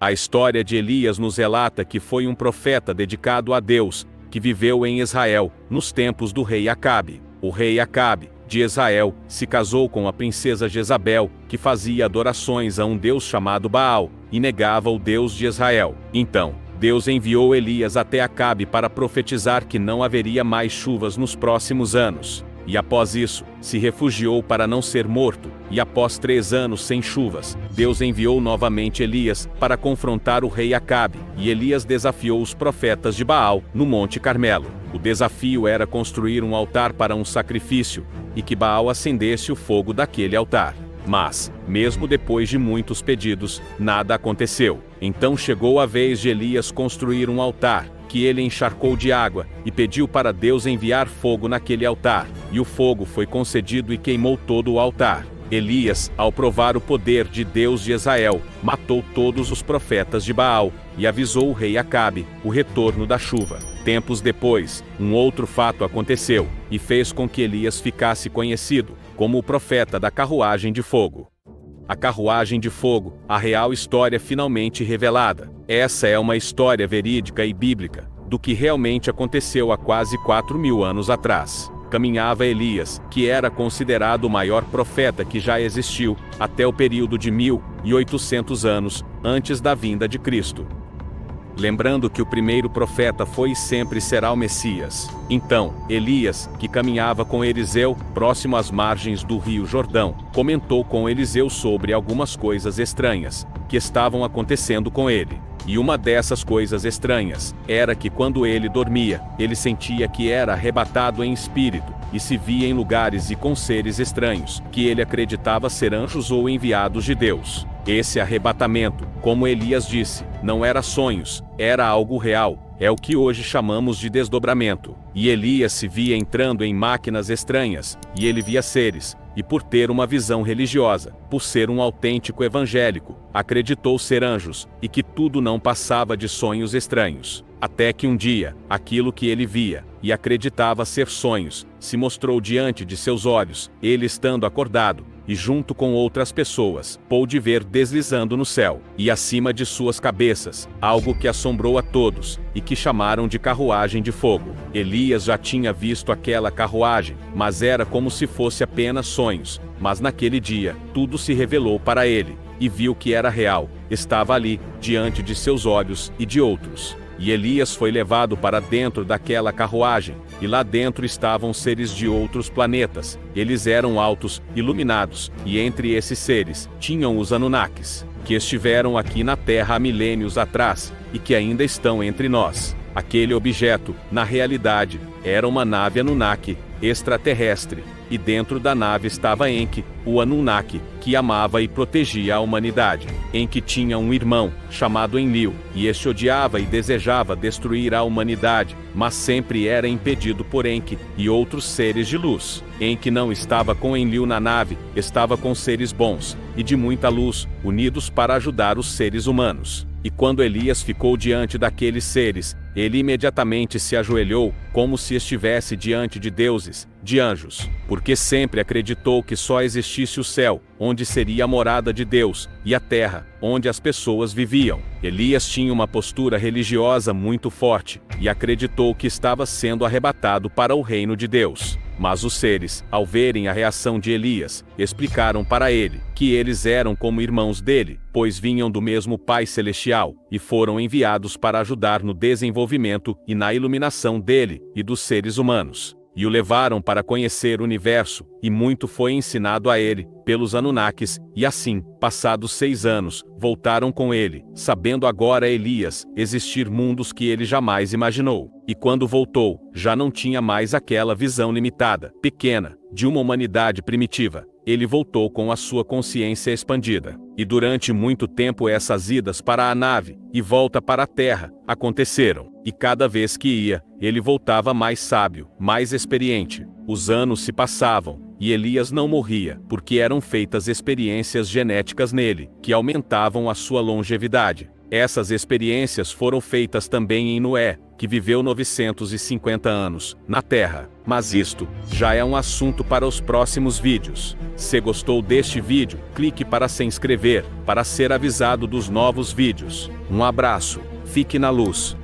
A história de Elias nos relata que foi um profeta dedicado a Deus, que viveu em Israel, nos tempos do rei Acabe. O rei Acabe, de Israel, se casou com a princesa Jezabel, que fazia adorações a um deus chamado Baal, e negava o Deus de Israel. Então, Deus enviou Elias até Acabe para profetizar que não haveria mais chuvas nos próximos anos. E após isso, se refugiou para não ser morto, e após 3 anos sem chuvas, Deus enviou novamente Elias para confrontar o rei Acabe, e Elias desafiou os profetas de Baal no Monte Carmelo. O desafio era construir um altar para um sacrifício, e que Baal acendesse o fogo daquele altar. Mas, mesmo depois de muitos pedidos, nada aconteceu. Então chegou a vez de Elias construir um altar, que ele encharcou de água, e pediu para Deus enviar fogo naquele altar, e o fogo foi concedido e queimou todo o altar. Elias, ao provar o poder de Deus de Israel, matou todos os profetas de Baal, e avisou o rei Acabe o retorno da chuva. Tempos depois, um outro fato aconteceu, e fez com que Elias ficasse conhecido como o profeta da carruagem de fogo. A carruagem de fogo, a real história finalmente revelada. Essa é uma história verídica e bíblica, do que realmente aconteceu há quase 4.000 anos atrás. Caminhava Elias, que era considerado o maior profeta que já existiu, até o período de 1.800 anos, antes da vinda de Cristo. Lembrando que o primeiro profeta foi e sempre será o Messias. Então, Elias, que caminhava com Eliseu, próximo às margens do rio Jordão, comentou com Eliseu sobre algumas coisas estranhas que estavam acontecendo com ele. E uma dessas coisas estranhas era que quando ele dormia, ele sentia que era arrebatado em espírito, e se via em lugares e com seres estranhos, que ele acreditava ser anjos ou enviados de Deus. Esse arrebatamento, como Elias disse, não era sonhos, era algo real. É o que hoje chamamos de desdobramento. E Elias se via entrando em máquinas estranhas, e ele via seres, e por ter uma visão religiosa, por ser um autêntico evangélico, acreditou ser anjos, e que tudo não passava de sonhos estranhos. Até que um dia, aquilo que ele via, e acreditava ser sonhos, se mostrou diante de seus olhos, ele estando acordado, e junto com outras pessoas, pôde ver deslizando no céu, e acima de suas cabeças, algo que assombrou a todos, e que chamaram de carruagem de fogo. Elias já tinha visto aquela carruagem, mas era como se fosse apenas sonhos. Mas naquele dia, tudo se revelou para ele, e viu que era real, estava ali, diante de seus olhos e de outros. E Elias foi levado para dentro daquela carruagem, e lá dentro estavam seres de outros planetas. Eles eram altos, iluminados, e entre esses seres, tinham os Anunnakis, que estiveram aqui na Terra há milênios atrás, e que ainda estão entre nós. Aquele objeto, na realidade, era uma nave Anunnaki, extraterrestre, e dentro da nave estava Enki, o Anunnaki, que amava e protegia a humanidade. Enki tinha um irmão, chamado Enlil, e este odiava e desejava destruir a humanidade, mas sempre era impedido por Enki e outros seres de luz. Enki não estava com Enlil na nave, estava com seres bons, e de muita luz, unidos para ajudar os seres humanos. E quando Elias ficou diante daqueles seres, ele imediatamente se ajoelhou, como se estivesse diante de deuses, de anjos, porque sempre acreditou que só existisse o céu, onde seria a morada de Deus, e a terra, onde as pessoas viviam. Elias tinha uma postura religiosa muito forte, e acreditou que estava sendo arrebatado para o reino de Deus. Mas os seres, ao verem a reação de Elias, explicaram para ele que eles eram como irmãos dele, pois vinham do mesmo Pai Celestial, e foram enviados para ajudar no desenvolvimento e na iluminação dele e dos seres humanos. E o levaram para conhecer o universo, e muito foi ensinado a ele, pelos Anunnakis, e assim, passados 6 anos, voltaram com ele, sabendo agora Elias, existir mundos que ele jamais imaginou. E quando voltou, já não tinha mais aquela visão limitada, pequena, de uma humanidade primitiva. Ele voltou com a sua consciência expandida. E durante muito tempo essas idas para a nave, e volta para a Terra, aconteceram. E cada vez que ia, ele voltava mais sábio, mais experiente. Os anos se passavam, e Elias não morria, porque eram feitas experiências genéticas nele, que aumentavam a sua longevidade. Essas experiências foram feitas também em Noé, que viveu 950 anos na Terra. Mas isto já é um assunto para os próximos vídeos. Se gostou deste vídeo, clique para se inscrever, para ser avisado dos novos vídeos. Um abraço, fique na luz.